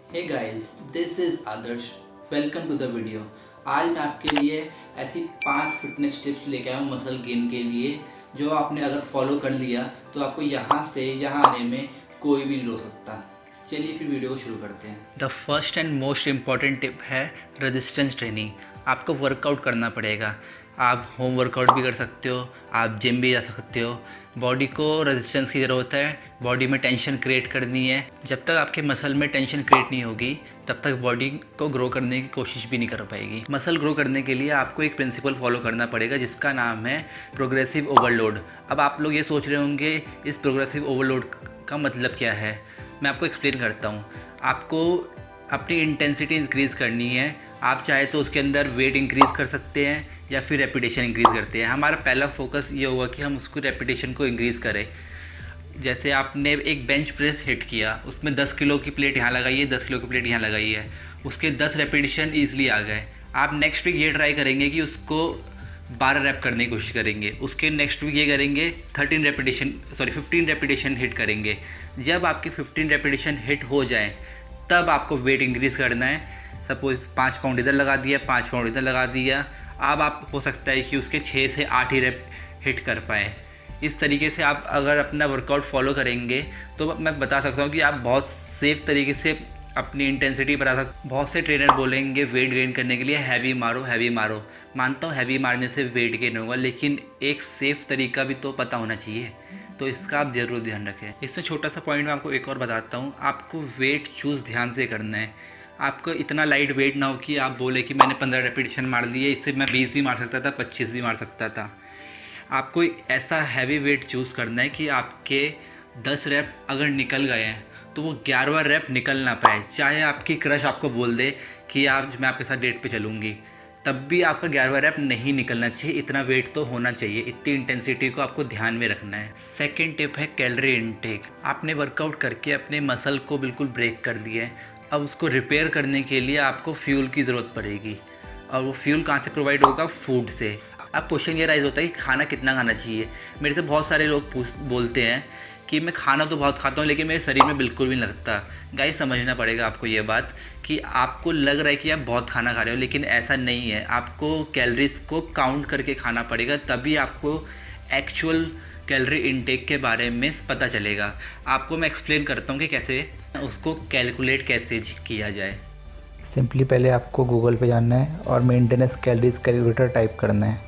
Hey guys, this is Adarsh. Welcome to the video. आज मैं आपके लिए ऐसी 5 फिटनेस टिप्स लेके आया हूँ मसल गेन के लिए, जो आपने अगर फॉलो कर लिया तो आपको यहाँ से यहाँ आने में कोई भी नहीं रोक सकता। चलिए फिर वीडियो को शुरू करते हैं। The first and most important tip है रेजिस्टेंस ट्रेनिंग। आपको वर्कआउट करना पड़ेगा। आप होम वर्कआउट भी कर सकते हो, आप जिम भी जा सकते हो। बॉडी को रेजिस्टेंस की ज़रूरत है, बॉडी में टेंशन क्रिएट करनी है। जब तक आपके मसल में टेंशन क्रिएट नहीं होगी तब तक बॉडी को ग्रो करने की कोशिश भी नहीं कर पाएगी। मसल ग्रो करने के लिए आपको एक प्रिंसिपल फॉलो करना पड़ेगा जिसका नाम है प्रोग्रेसिव ओवरलोड। अब आप लोग ये सोच रहे होंगे इस प्रोग्रेसिव ओवरलोड का मतलब क्या है। मैं आपको एक्सप्लेन करता हूँ। आपको अपनी इंटेंसिटी इंक्रीज़ करनी है। आप चाहे तो उसके अंदर वेट इंक्रीज़ कर सकते हैं या फिर रेपिटेशन इंक्रीज़ करते हैं। हमारा पहला फोकस ये होगा कि हम उसको रेपिटेशन को इंक्रीज़ करें। जैसे आपने एक बेंच प्रेस हिट किया, उसमें 10 किलो की प्लेट यहाँ लगाई है, 10 किलो की प्लेट यहाँ लगाई है, उसके 10 रेपिटेशन ईजिली आ गए। आप नेक्स्ट वीक ये ट्राई करेंगे कि उसको 12 रैप करने की कोशिश करेंगे। उसके नेक्स्ट वीक ये करेंगे 15 रेपिटेशन हिट करेंगे। जब आपकी 15 रेपिटेशन हिट हो जाए तब आपको वेट इंक्रीज़ करना है। सपोज 5 पाउंड इधर लगा दिया, 5 पाउंड इधर लगा दिया। अब आप हो सकता है कि उसके 6 से 8 ही रेप हिट कर पाएँ। इस तरीके से आप अगर अपना वर्कआउट फॉलो करेंगे तो मैं बता सकता हूँ कि आप बहुत सेफ तरीके से अपनी इंटेंसिटी बढ़ा सकते। बहुत से ट्रेनर बोलेंगे वेट गेन करने के लिए हैवी मारो हैवी मारो। मानता हूँ हैवी मारने से वेट गेन होगा, लेकिन एक सेफ़ तरीका भी तो पता होना चाहिए, तो इसका आप ज़रूर ध्यान रखें। इसमें छोटा सा पॉइंट मैं आपको एक और बताता हूँ। आपको वेट चूज़ ध्यान से करना है। आपको इतना लाइट वेट ना हो कि आप बोले कि मैंने 15 रेपिटेशन मार लिए, इससे मैं 20 भी मार सकता था, 25 भी मार सकता था। आपको ऐसा हैवी वेट चूज़ करना है कि आपके 10 रैप अगर निकल गए हैं तो वो 11वां रैप निकल ना पाए। चाहे आपकी क्रश आपको बोल दे कि आप मैं आपके साथ डेट पे चलूँगी, तब भी आपका 11वां रैप नहीं निकलना चाहिए। इतना वेट तो होना चाहिए। इतनी इंटेंसिटी को आपको ध्यान में रखना है। सेकेंड टिप है कैलोरी इनटेक। आपने वर्कआउट करके अपने मसल को बिल्कुल ब्रेक कर दिया है। अब उसको रिपेयर करने के लिए आपको फ्यूल की ज़रूरत पड़ेगी, और वो फ्यूल कहाँ से प्रोवाइड होगा? फूड से। अब क्वेश्चन ये राइज होता है कि खाना कितना खाना चाहिए। मेरे से बहुत सारे लोग बोलते हैं कि मैं खाना तो बहुत खाता हूँ लेकिन मेरे शरीर में बिल्कुल भी नहीं लगता। गाइस, समझना पड़ेगा आपको ये बात कि आपको लग रहा है कि आप बहुत खाना खा रहे हो, लेकिन ऐसा नहीं है। आपको कैलोरीज को काउंट करके खाना पड़ेगा, तभी आपको एक्चुअल कैलोरी इनटेक के बारे में पता चलेगा। आपको मैं एक्सप्लेन करता हूँ कि कैसे उसको कैलकुलेट कैसे किया जाए। सिंपली पहले आपको गूगल पे जाना है और मेंटेनेंस कैलोरीज कैलकुलेटर टाइप करना है।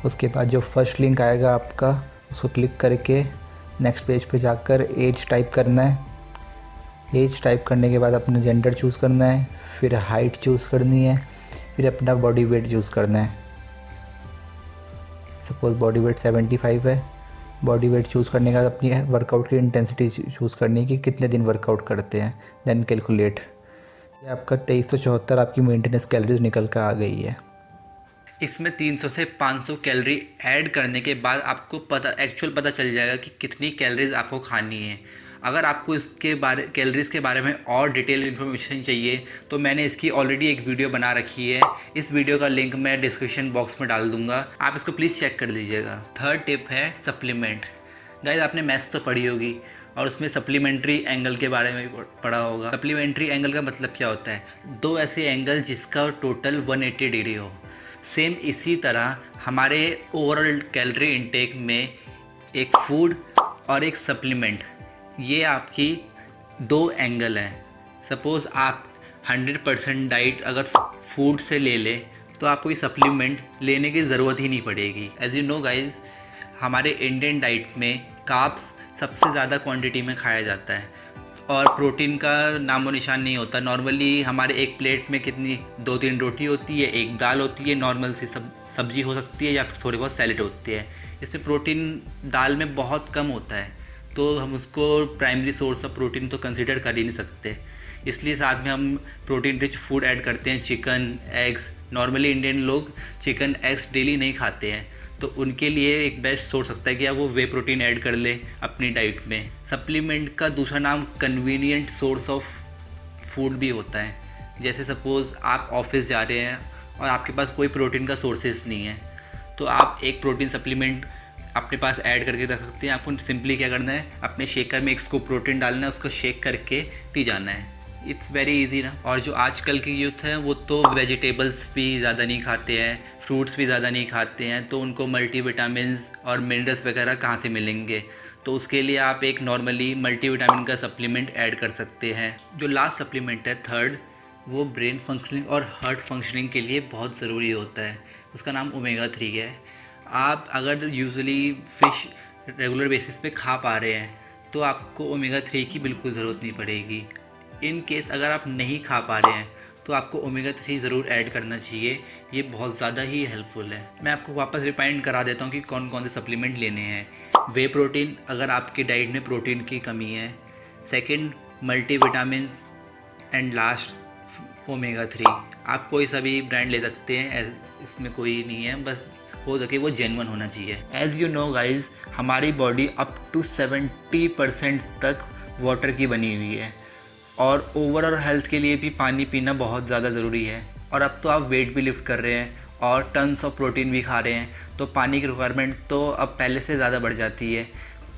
उसके बाद जो फर्स्ट लिंक आएगा आपका, उसको क्लिक करके नेक्स्ट पेज पे जाकर एज टाइप करना है। एज टाइप करने के बाद अपना जेंडर चूज़ करना है, फिर हाइट चूज़ करनी है, फिर अपना बॉडी वेट चूज़ करना है। सपोज़ बॉडी वेट 75 है। बॉडी वेट चूज़ करने के बाद अपनी वर्कआउट की इंटेंसिटी चूज़ करनी है कि कितने दिन वर्कआउट करते हैं, देन कैलकुलेट। ये आपका 2374 आपकी मेंटेनेंस कैलोरीज निकल कर आ गई है। इसमें 300 से 500 कैलोरी ऐड करने के बाद आपको एक्चुअल पता चल जाएगा कि कितनी कैलोरीज आपको खानी है। अगर आपको इसके कैलोरीज़ के बारे में और डिटेल इन्फॉर्मेशन चाहिए तो मैंने इसकी ऑलरेडी एक वीडियो बना रखी है। इस वीडियो का लिंक मैं डिस्क्रिप्शन बॉक्स में डाल दूंगा, आप इसको प्लीज़ चेक कर लीजिएगा। थर्ड टिप है सप्लीमेंट। गाइस, आपने मैथ्स तो पढ़ी होगी और उसमें सप्लीमेंट्री एंगल के बारे में पढ़ा होगा। सप्लीमेंट्री एंगल का मतलब क्या होता है? दो ऐसे एंगल जिसका टोटल 180 डिग्री हो। सेम इसी तरह हमारे ओवरऑल कैलोरी इनटेक में एक फूड और एक सप्लीमेंट, ये आपकी 2 एंगल हैं। सपोज़ आप 100% डाइट अगर फूड से ले लें तो आपको ये सप्लीमेंट लेने की ज़रूरत ही नहीं पड़ेगी। एज यू नो गाइज, हमारे इंडियन डाइट में कार्ब्स सबसे ज़्यादा क्वांटिटी में खाया जाता है और प्रोटीन का नामो निशान नहीं होता। नॉर्मली हमारे एक प्लेट में कितनी 2-3 रोटी होती है, एक दाल होती है, नॉर्मल सी सब्जी हो सकती है या फिर थोड़ी बहुत सैलेड होती है। इसमें प्रोटीन दाल में बहुत कम होता है, तो हम उसको प्राइमरी सोर्स ऑफ प्रोटीन तो कंसिडर कर ही नहीं सकते। इसलिए साथ में हम प्रोटीन रिच फूड ऐड करते हैं, चिकन, एग्स। नॉर्मली इंडियन लोग चिकन, एग्स डेली नहीं खाते हैं, तो उनके लिए एक बेस्ट सोर्स सकता है कि आप वो वे प्रोटीन ऐड कर ले अपनी डाइट में। सप्लीमेंट का दूसरा नाम कन्वीनियंट सोर्स ऑफ फूड भी होता है। जैसे सपोज़ आप ऑफिस जा रहे हैं और आपके पास कोई प्रोटीन का सोर्सेज नहीं है, तो आप एक प्रोटीन सप्लीमेंट अपने पास ऐड करके रख सकते हैं। आपको सिंपली क्या करना है, अपने शेकर में एक स्कूप प्रोटीन डालना है, उसको शेक करके पी जाना है। इट्स वेरी इजी ना। और जो आजकल की यूथ है वो तो वेजिटेबल्स भी ज़्यादा नहीं खाते हैं, फ्रूट्स भी ज़्यादा नहीं खाते हैं, तो उनको मल्टीविटामिन्स और मिनरल्स वगैरह कहाँ से मिलेंगे। तो उसके लिए आप एक नॉर्मली मल्टीविटामिन का सप्लीमेंट ऐड कर सकते हैं। जो लास्ट सप्लीमेंट है थर्ड, वो ब्रेन फंक्शनिंग और हार्ट फंक्शनिंग के लिए बहुत ज़रूरी होता है। उसका नाम ओमेगा 3 है। आप अगर यूजुअली फ़िश रेगुलर बेसिस पे खा पा रहे हैं तो आपको ओमेगा 3 की बिल्कुल ज़रूरत नहीं पड़ेगी। इन केस अगर आप नहीं खा पा रहे हैं तो आपको ओमेगा 3 ज़रूर ऐड करना चाहिए। ये बहुत ज़्यादा ही हेल्पफुल है। मैं आपको वापस रिमाइंड करा देता हूँ कि कौन कौन से सप्लीमेंट लेने हैं। वे प्रोटीन अगर आपकी डाइट में प्रोटीन की कमी है, second multivitamins, and last omega 3। आप कोई सा भी ब्रांड ले सकते हैं, इसमें कोई नहीं है, बस हो सके वो जेन्युइन होना चाहिए। एज़ यू नो गाइज, हमारी बॉडी अप टू 70% तक वाटर की बनी हुई है और ओवरऑल हेल्थ के लिए भी पानी पीना बहुत ज़्यादा ज़रूरी है। और अब तो आप वेट भी लिफ्ट कर रहे हैं और टन्स ऑफ प्रोटीन भी खा रहे हैं, तो पानी की रिक्वायरमेंट तो अब पहले से ज़्यादा बढ़ जाती है।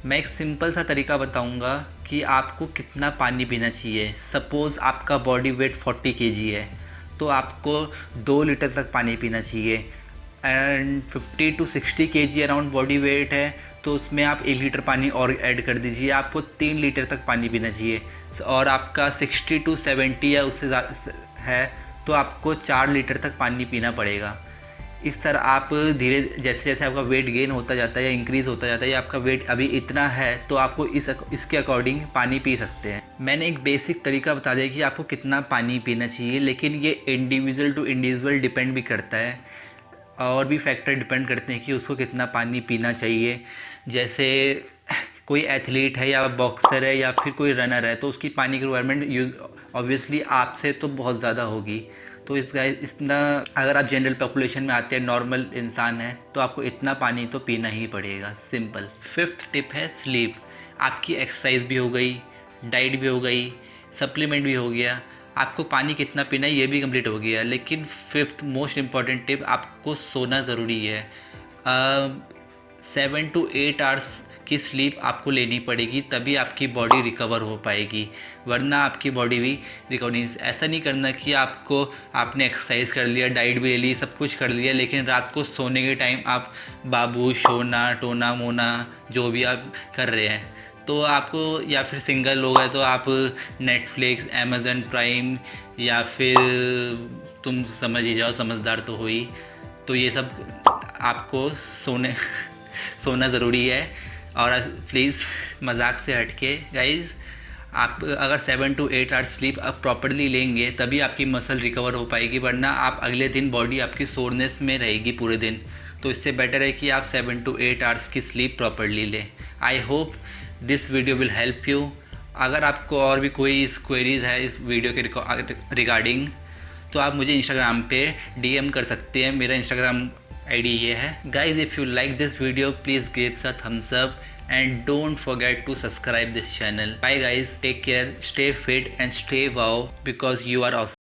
मैं एक सिंपल सा तरीका बताऊंगा कि आपको कितना पानी पीना चाहिए। सपोज़ आपका बॉडी वेट 40 kg है तो आपको 2 लीटर तक पानी पीना चाहिए। And 50 to 60 kg around body weight है तो उसमें आप 1 लीटर पानी और ऐड कर दीजिए, आपको 3 लीटर तक पानी पीना चाहिए। और आपका 60 to 70 या उससे ज़्यादा है तो आपको 4 लीटर तक पानी पीना पड़ेगा। इस तरह आप धीरे जैसे जैसे आपका वेट गेन होता जाता है या इंक्रीज़ होता जाता है, या आपका वेट अभी इतना है तो आपको इसके अकॉर्डिंग पानी पी सकते हैं। मैंने एक बेसिक तरीका बता दिया कि आपको कितना पानी पीना चाहिए, लेकिन ये इंडिविजुअल टू इंडिविजुअल डिपेंड भी करता है और भी फैक्टर डिपेंड करते हैं कि उसको कितना पानी पीना चाहिए। जैसे कोई एथलीट है या बॉक्सर है या फिर कोई रनर है तो उसकी पानी की रिक्वायरमेंट ऑब्वियसली आपसे तो बहुत ज़्यादा होगी। तो इतना अगर आप जनरल पॉपुलेशन में आते हैं, नॉर्मल इंसान है, तो आपको इतना पानी तो पीना ही पड़ेगा, सिंपल। फिफ्थ टिप है स्लीप। आपकी एक्सरसाइज भी हो गई, डाइट भी हो गई, सप्लीमेंट भी हो गया, आपको पानी कितना पीना है ये भी कंप्लीट हो गया। लेकिन फिफ्थ मोस्ट इम्पॉर्टेंट टिप, आपको सोना ज़रूरी है। 7 to 8 आवर्स की स्लीप आपको लेनी पड़ेगी, तभी आपकी बॉडी रिकवर हो पाएगी, वरना आपकी बॉडी भी रिकवर नहीं। ऐसा नहीं करना कि आपने एक्सरसाइज कर लिया, डाइट भी ले ली, सब कुछ कर लिया, लेकिन रात को सोने के टाइम आप बाबू शोना टोना मोना जो भी आप कर रहे हैं, तो आपको, या फिर सिंगल लोग हैं तो आप नेटफ्लिक्स, अमेज़न प्राइम, या फिर तुम समझ ही जाओ, समझदार तो हो ही, तो ये सब आपको सोना ज़रूरी है। और प्लीज़ मजाक से हटके गाइज़, आप अगर 7 to 8 आवर्स स्लीप आप प्रॉपरली लेंगे तभी आपकी मसल रिकवर हो पाएगी, वरना आप अगले दिन बॉडी आपकी सोरनेस में रहेगी पूरे दिन। तो इससे बेटर है कि आप 7 to 8 आवर्स की स्लीप प्रॉपरली लें। I hope this video will help you. अगर आपको और भी कोई क्वेरीज़ है इस वीडियो के रिगार्डिंग तो आप मुझे इंस्टाग्राम पे DM कर सकते हैं। मेरा इंस्टाग्राम ID ये है। Guys, if you like this video please give a thumbs up and don't forget to subscribe this channel. Bye guys, take care, stay fit and stay wow because you are awesome.